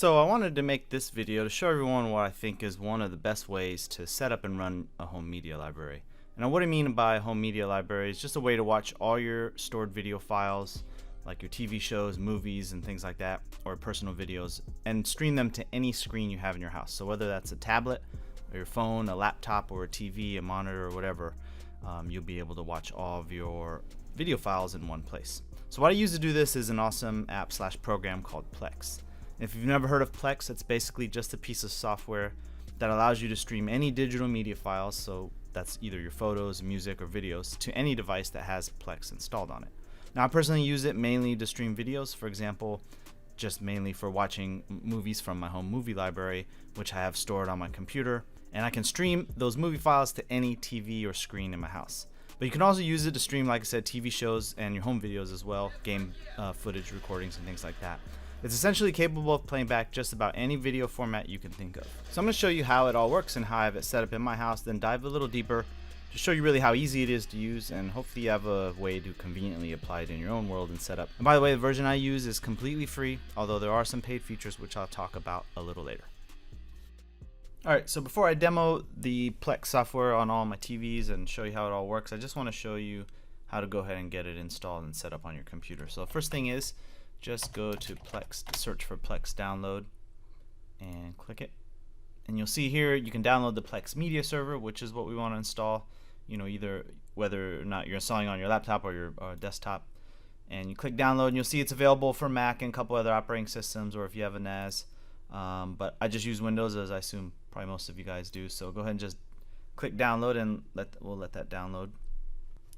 So I wanted to make this video to show everyone what I think is one of the best ways to set up and run a home media library. And what I mean by home media library is just a way to watch all your stored video files, like your TV shows, movies, and things like that, or personal videos, and stream them to any screen you have in your house. So whether that's a tablet, or your phone, a laptop, or a TV, a monitor, or whatever, you'll be able to watch all of your video files in one place. So what I use to do this is an awesome app/program called Plex. If you've never heard of Plex, it's basically just a piece of software that allows you to stream any digital media files, so that's either your photos, music, or videos, to any device that has Plex installed on it. Now I personally use it mainly to stream videos, for example, just mainly for watching movies from my home movie library, which I have stored on my computer, and I can stream those movie files to any TV or screen in my house. But you can also use it to stream, like I said, TV shows and your home videos as well, game footage recordings and things like that. It's essentially capable of playing back just about any video format you can think of. So I'm going to show you how it all works and how I have it set up in my house, then dive a little deeper to show you really how easy it is to use, and hopefully you have a way to conveniently apply it in your own world and setup. And by the way, the version I use is completely free, although there are some paid features which I'll talk about a little later. Alright, so before I demo the Plex software on all my TVs and show you how it all works, I just want to show you how to go ahead and get it installed and set up on your computer. So first thing is, just go to Plex, search for Plex download, and click it. And you'll see here you can download the Plex media server, which is what we want to install. You know, either whether or not you're installing on your laptop or your desktop. And you click download, and you'll see it's available for Mac and a couple other operating systems, or if you have a NAS. But I just use Windows, as I assume probably most of you guys do. So go ahead and just click download, and we'll let that download.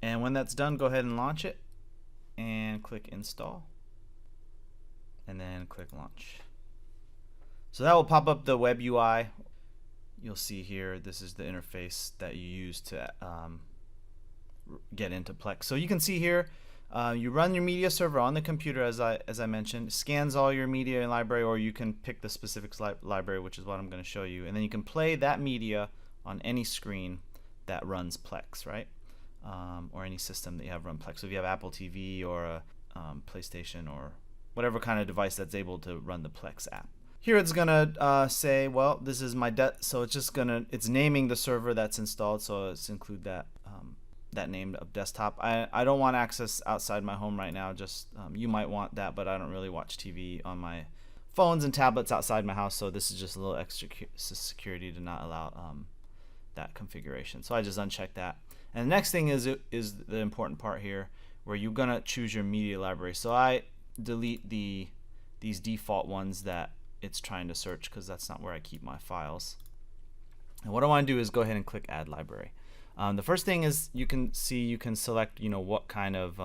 And when that's done, go ahead and launch it, and click install, and then click launch. So that will pop up the web UI. You'll see here, this is the interface that you use to get into Plex. So you can see here, you run your media server on the computer, as I mentioned, scans all your media in library, or you can pick the specific library, which is what I'm going to show you, and then you can play that media on any screen that runs Plex, right? Or any system that you have run Plex. So if you have Apple TV or a PlayStation or whatever kind of device that's able to run the Plex app. Here it's gonna say, well, this is my so it's naming the server that's installed, so let's include that that name of desktop. I don't want access outside my home right now. Just you might want that, but I don't really watch TV on my phones and tablets outside my house, so this is just a little extra security to not allow that configuration. So I just uncheck that. And the next thing is the important part here, where you're gonna choose your media library. So I delete these default ones that it's trying to search, because that's not where I keep my files. And what I want to do is go ahead and click add library. The first thing is you can select what kind of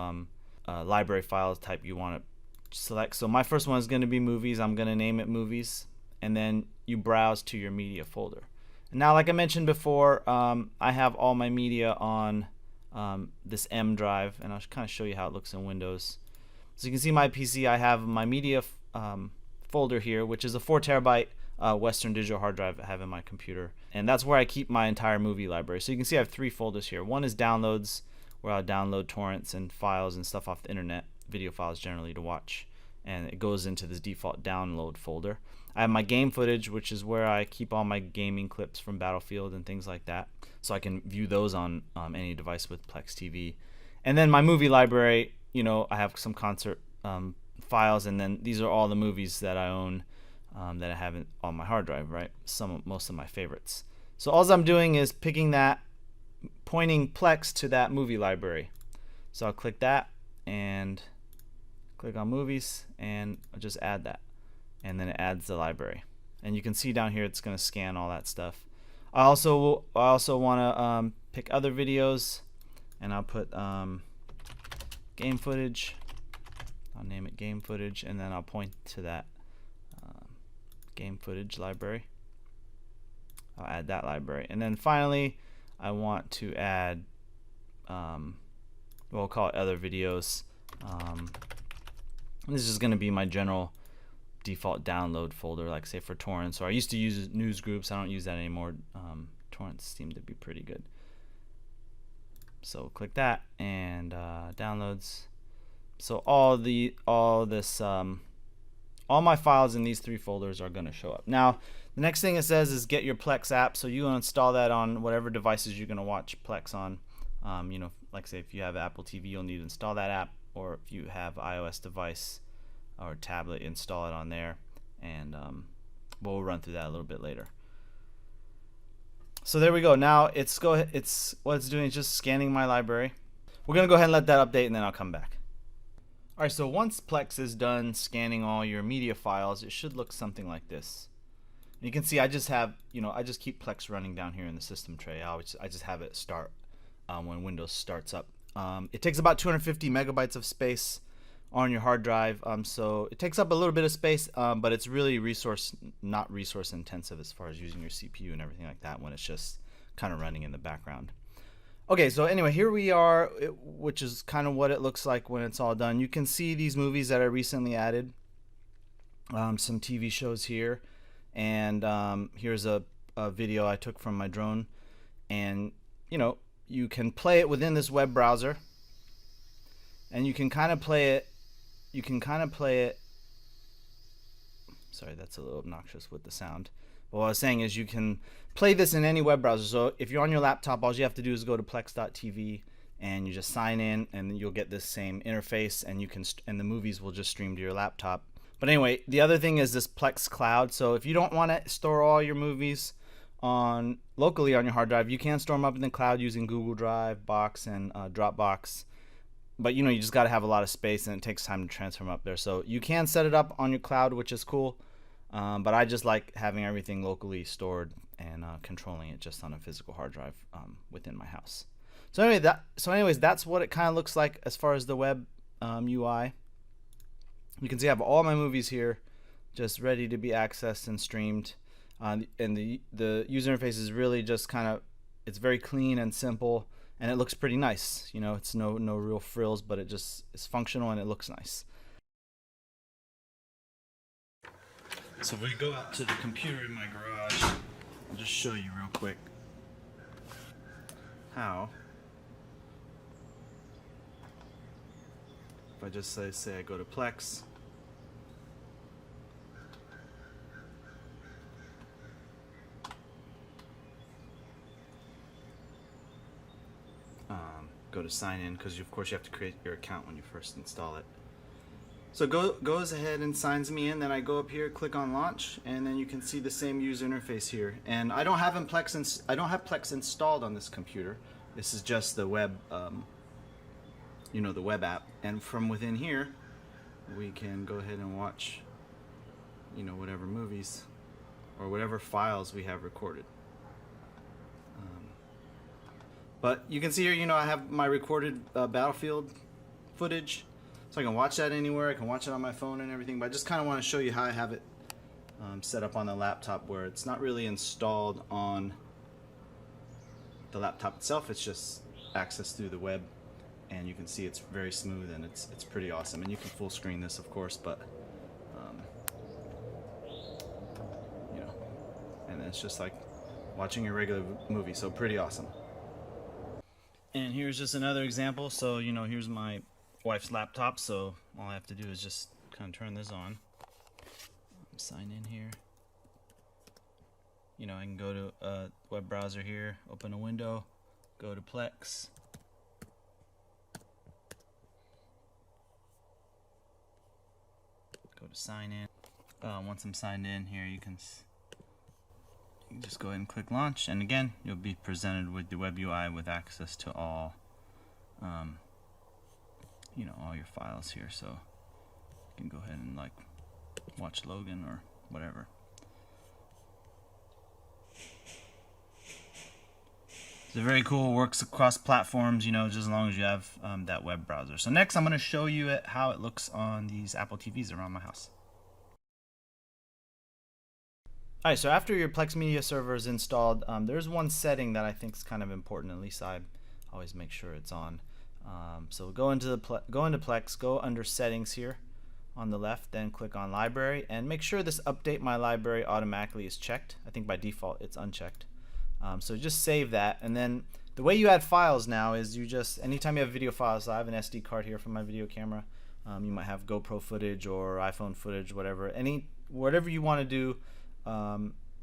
library file type you want to select. So my first one is going to be movies. I'm going to name it movies, and then you browse to your media folder. And now, like I mentioned before, I have all my media on this M drive, and I'll kind of show you how it looks in Windows. So you can see my PC, I have my media folder here, which is a 4 terabyte Western Digital hard drive I have in my computer, and that's where I keep my entire movie library. So you can see I have 3 folders here. One is downloads, where I'll download torrents and files and stuff off the internet, video files generally, to watch, and it goes into this default download folder. I have my game footage, which is where I keep all my gaming clips from Battlefield and things like that, so I can view those on any device with Plex TV. And then my movie library, I have some concert files, and then these are all the movies that I own that I have on my hard drive, right? Most of my favorites. So all I'm doing is picking that, pointing Plex to that movie library. So I'll click that and click on movies, and I'll just add that, and then it adds the library. And you can see down here it's going to scan all that stuff. I also want to pick other videos, and I'll put game footage. I'll name it game footage, and then I'll point to that game footage library. I'll add that library, and then finally I want to add we'll call it other videos. This is going to be my general default download folder, like say for torrents, or I used to use news groups. I don't use that anymore. Torrents seem to be pretty good. So click that, and downloads. So all all my files in these 3 folders are going to show up. Now, the next thing it says is get your Plex app. So you install that on whatever devices you're going to watch Plex on. You know, like say if you have Apple TV, you'll need to install that app, or if you have iOS device or tablet, install it on there, and we'll run through that a little bit later. So there we go. Now what it's doing is just scanning my library. We're gonna go ahead and let that update, and then I'll come back. All right, so once Plex is done scanning all your media files, it should look something like this. You can see I just keep Plex running down here in the system tray. I just have it start when Windows starts up. It takes about 250 megabytes of space on your hard drive, so it takes up a little bit of space, but it's really not resource intensive as far as using your CPU and everything like that when it's just kind of running in the background. Okay, so anyway, here we are, which is kind of what it looks like when it's all done. You can see these movies that I recently added, some TV shows here, and here's a video I took from my drone, and you can play it within this web browser, and you can kind of play it. Sorry, that's a little obnoxious with the sound. But what I was saying is you can play this in any web browser. So if you're on your laptop, all you have to do is go to plex.tv and you just sign in, and then you'll get this same interface, and the movies will just stream to your laptop. But anyway, the other thing is this Plex Cloud. So if you don't want to store all your movies locally on your hard drive, you can store them up in the cloud using Google Drive, Box, and Dropbox. But you just got to have a lot of space, and it takes time to transfer them up there. So you can set it up on your cloud, which is cool. But I just like having everything locally stored and controlling it just on a physical hard drive within my house. So anyways, that's what it kind of looks like as far as the web UI. You can see I have all my movies here, just ready to be accessed and streamed. And the user interface is really just it's very clean and simple. And it looks pretty nice. It's no real frills, but it's functional and it looks nice. So if we go out to the computer in my garage, I'll just show you real quick how. If I just say I go to Plex, go to sign in, because of course you have to create your account when you first install it. So goes ahead and signs me in. Then I go up here, click on launch, and then you can see the same user interface here. And I don't have Plex installed on this computer. This is just the web, the web app. And from within here, we can go ahead and watch, whatever movies or whatever files we have recorded. But you can see here, I have my recorded Battlefield footage, so I can watch that anywhere. I can watch it on my phone and everything. But I just kind of want to show you how I have it set up on the laptop, where it's not really installed on the laptop itself. It's just accessed through the web, and you can see it's very smooth and it's pretty awesome. And you can full screen this, of course, but and it's just like watching a regular movie. So pretty awesome. And here's just another example. So, here's my wife's laptop. So all I have to do is just kind of turn this on. Sign in here. I can go to a web browser here, open a window, go to Plex. Go to sign in. Once I'm signed in here, you can just go ahead and click launch, and again you'll be presented with the web UI with access to all all your files here. So you can go ahead and watch Logan or whatever. It's very cool, works across platforms, just as long as you have that web browser. So next I'm going to show you how it looks on these Apple TVs around my house. Alright, so after your Plex Media Server is installed, there's one setting that I think is kind of important. At least I always make sure it's on. So go into Plex, go under Settings here on the left, then click on Library, and make sure this Update My Library automatically is checked. I think by default it's unchecked. So just save that, and then the way you add files now is anytime you have video files, so I have an SD card here from my video camera. You might have GoPro footage or iPhone footage, whatever you want to do,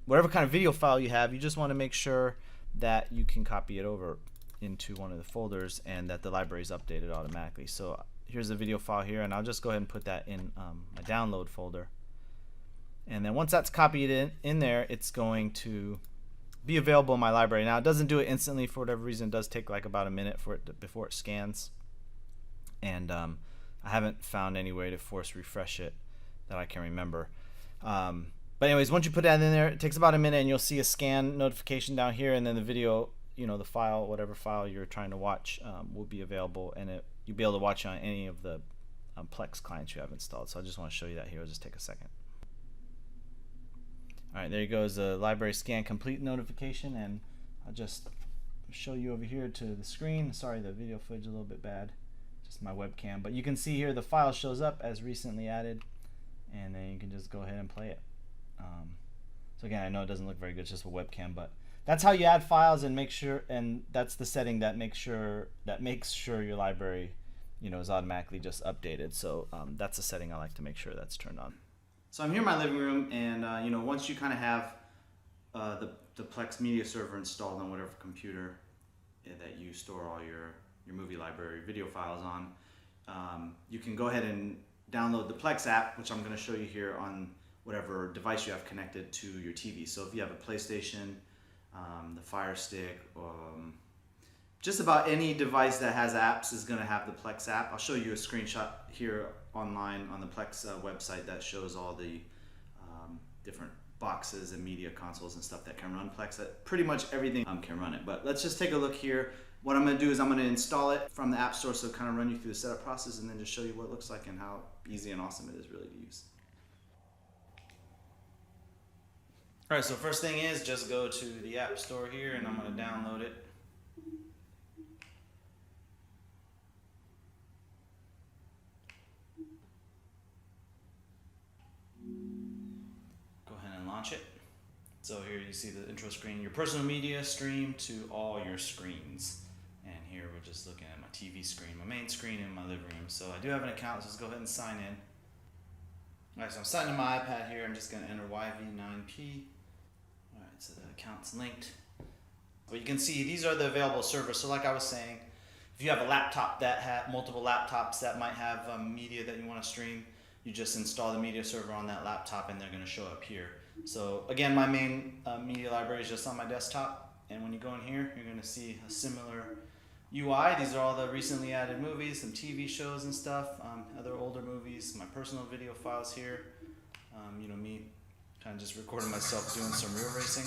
whatever kind of video file you have, you just want to make sure that you can copy it over into one of the folders and that the library is updated automatically. So here's the video file here, and I'll just go ahead and put that in my download folder. And then once that's copied in there, it's going to be available in my library. Now it doesn't do it instantly for whatever reason. It does take like about a minute before it scans. And I haven't found any way to force refresh it that I can remember. But anyways, once you put that in there, it takes about a minute, and you'll see a scan notification down here, and then the video, the file, whatever file you're trying to watch, will be available, and you'll be able to watch on any of the Plex clients you have installed. So I just want to show you that here. It'll just take a second. Alright, there you go, is the library scan complete notification, and I'll just show you over here to the screen. Sorry, the video footage is a little bit bad, just my webcam, but you can see here the file shows up as recently added, and then you can just go ahead and play it. So again, I know it doesn't look very good, it's just a webcam, but that's how you add files and make sure, and that's the setting that makes sure your library, is automatically just updated. So that's a setting I like to make sure that's turned on. So I'm here in my living room, and once you kind of have the Plex media server installed on whatever computer that you store all your movie library video files on, you can go ahead and download the Plex app, which I'm going to show you here on whatever device you have connected to your TV. So if you have a PlayStation, the Fire Stick, just about any device that has apps is going to have the Plex app. I'll show you a screenshot here online on the Plex website that shows all the different boxes and media consoles and stuff that can run Plex. Pretty much everything can run it. But let's just take a look here. What I'm going to do is I'm going to install it from the App Store, so kind of run you through the setup process and then just show you what it looks like and how easy and awesome it is really to use. Alright, so first thing is just go to the App Store here, and I'm going to download it. Go ahead and launch it. So here you see the intro screen, your personal media stream to all your screens. And here we're just looking at my TV screen, my main screen in my living room. So I do have an account, so let's go ahead and sign in. Alright, so I'm signing in my iPad here. I'm just going to enter YV9P. Alright, so the account's linked. But you can see these are the available servers. So like I was saying, if you have a laptop that has multiple laptops that might have media that you want to stream, you just install the media server on that laptop and they're going to show up here. So again, my main media library is just on my desktop, and when you go in here, you're going to see a similar UI. These are all the recently added movies, some TV shows and stuff, other older movies, my personal video files here. Me kind of just recording myself doing some real racing.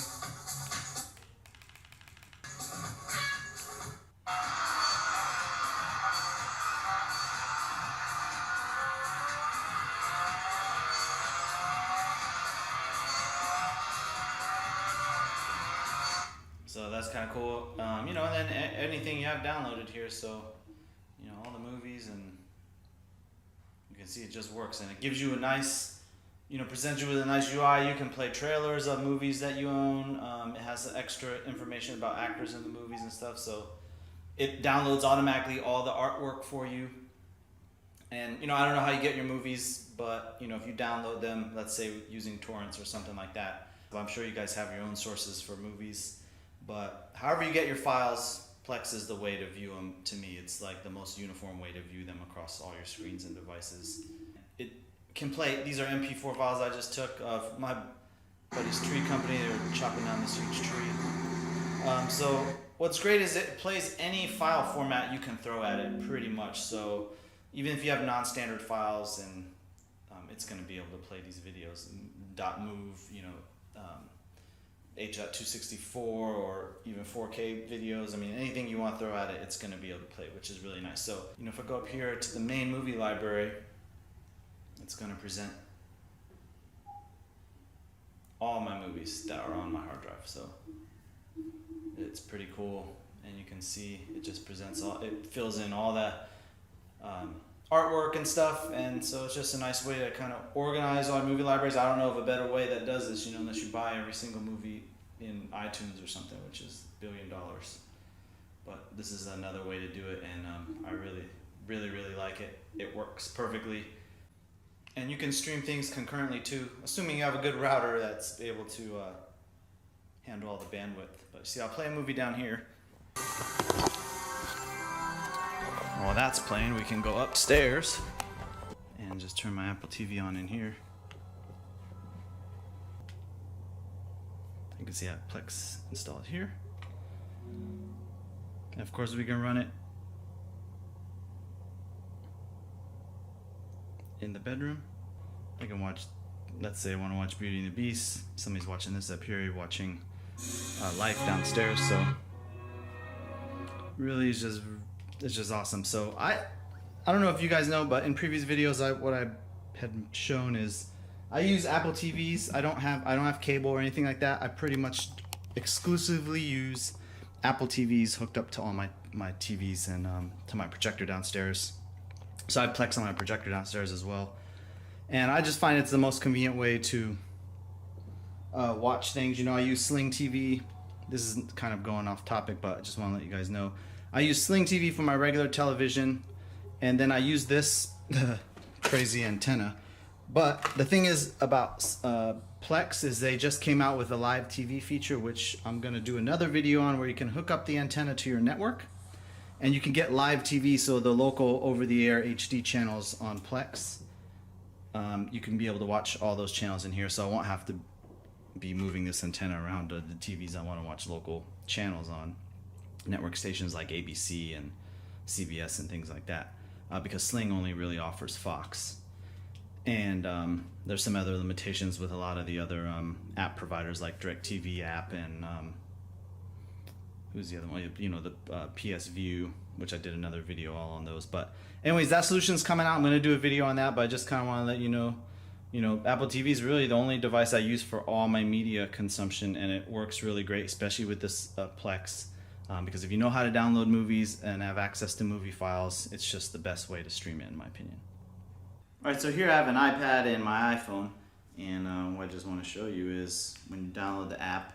So that's kind of cool, and then anything you have downloaded here, so, all the movies, and you can see it just works, and it gives you a nice, presents you with a nice UI. You can play trailers of movies that you own. It has extra information about actors in the movies and stuff, so it downloads automatically all the artwork for you. And, I don't know how you get your movies, but, if you download them, let's say using torrents or something like that, I'm sure you guys have your own sources for movies. But however you get your files, Plex is the way to view them. To me, it's like the most uniform way to view them across all your screens and devices. It can play, these are MP4 files I just took of my buddy's tree company. They were chopping down this huge tree. So what's great is it plays any file format you can throw at it pretty much. So even if you have non-standard files, and it's going to be able to play these videos, .mov, H.264 or even 4K videos. I mean, anything you want to throw at it, it's going to be able to play, which is really nice. So, if I go up here to the main movie library, it's going to present all my movies that are on my hard drive. So it's pretty cool, and you can see it just presents it fills in all that artwork and stuff, and so it's just a nice way to kind of organize all movie libraries. I don't know of a better way that does this, unless you buy every single movie in iTunes or something, which is $1 billion. But this is another way to do it, and I really Really like it. It works perfectly. And you can stream things concurrently too, assuming you have a good router that's able to handle all the bandwidth. But see, I'll play a movie down here. While that's playing, we can go upstairs and just turn my Apple TV on in here. You can see I have Plex installed here. And of course we can run it in the bedroom. I can watch, let's say I want to watch Beauty and the Beast. Somebody's watching this up here, you're watching Life downstairs. So really it's just awesome. So I don't know if you guys know, but in previous videos what I had shown is I use Apple TVs. I don't have cable or anything like that. I pretty much exclusively use Apple TVs hooked up to all my TVs and to my projector downstairs. So I have Plex on my projector downstairs as well. And I just find it's the most convenient way to watch things. You know, I use Sling TV. This is kind of going off topic, but I just want to let you guys know. I use Sling TV for my regular television, and then I use this crazy antenna. But the thing is about Plex is they just came out with a live TV feature, which I'm going to do another video on, where you can hook up the antenna to your network and you can get live TV, so the local over-the-air HD channels on Plex. You can be able to watch all those channels in here, so I won't have to be moving this antenna around to the TVs I want to watch local channels on, network stations like ABC and CBS and things like that, because Sling only really offers Fox. And there's some other limitations with a lot of the other app providers like DirecTV app and who's the other one? You know, the PS View, which I did another video all on those. But anyways, that solution's coming out. I'm going to do a video on that, but I just kind of want to let you know, Apple TV is really the only device I use for all my media consumption, and it works really great, especially with this Plex. Because if you know how to download movies and have access to movie files, it's just the best way to stream it, in my opinion. Alright, so here I have an iPad and my iPhone, and what I just want to show you is when you download the app,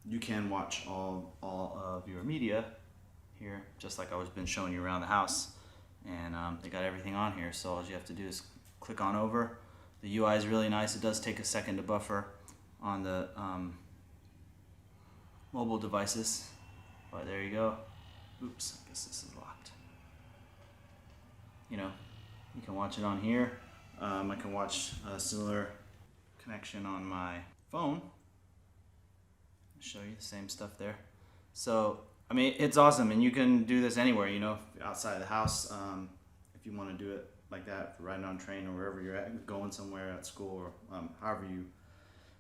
you can watch all of your media here, just like I was been showing you around the house. And they got everything on here, so all you have to do is click on over. The UI is really nice. It does take a second to buffer on the mobile devices, but there you go. Oops, I guess this is locked. You know, you can watch it on here. I can watch a similar connection on my phone. I'll show you the same stuff there. So, I mean, it's awesome, and you can do this anywhere, you know, outside of the house. If you want to do it like that, riding on a train or wherever you're at, going somewhere at school, or however you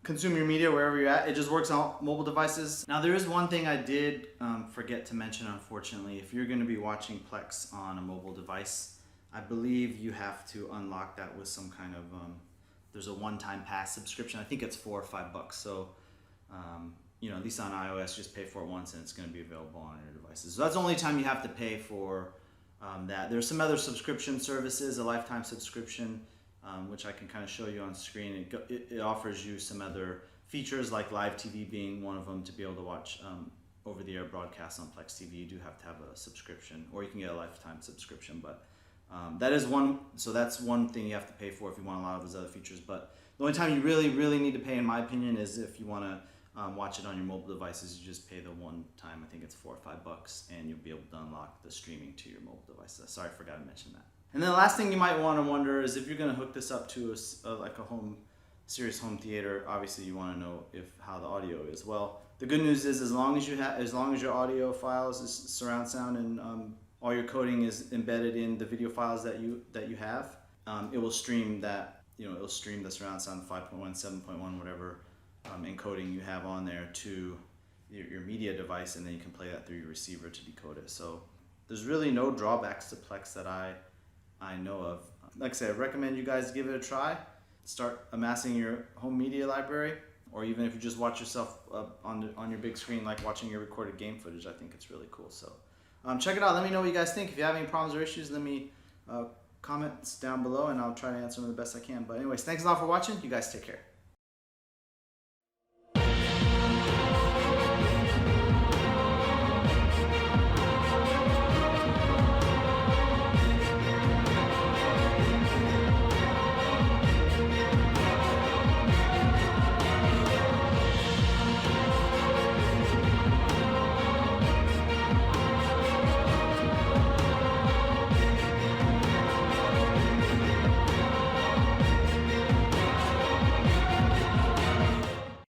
consume your media, wherever you're at. It just works on mobile devices. Now, there is one thing I did forget to mention, unfortunately. If you're going to be watching Plex on a mobile device, I believe you have to unlock that with some kind of, there's a one-time pass subscription. I think it's $4 or $5. So, you know, at least on iOS, just pay for it once and it's going to be available on your devices. So that's the only time you have to pay for that. There's some other subscription services, a lifetime subscription, which I can kind of show you on screen. It offers you some other features, like live TV being one of them. To be able to watch over-the-air broadcasts on Plex TV, you do have to have a subscription, or you can get a lifetime subscription. But that is one, so that's one thing you have to pay for if you want a lot of those other features. But the only time you really need to pay, in my opinion, is if you want to watch it on your mobile devices. You just pay the one time, I think it's $4 or $5, and you'll be able to unlock the streaming to your mobile devices. Sorry, I forgot to mention that. And then the last thing you might want to wonder is if you're going to hook this up to like a serious home theater. Obviously, you want to know how the audio is. Well, the good news is as long as your audio files is surround sound and all your coding is embedded in the video files that you have, it will stream that. You know, it'll stream the surround sound 5.1, 7.1, whatever encoding you have on there to your media device, and then you can play that through your receiver to decode it. So there's really no drawbacks to Plex that I know of. Like I said, I recommend you guys give it a try. Start amassing your home media library, or even if you just watch yourself on your big screen, like watching your recorded game footage, I think it's really cool. So check it out. Let me know what you guys think. If you have any problems or issues, let me comments down below, and I'll try to answer them the best I can. But anyways, thanks a lot for watching. You guys take care.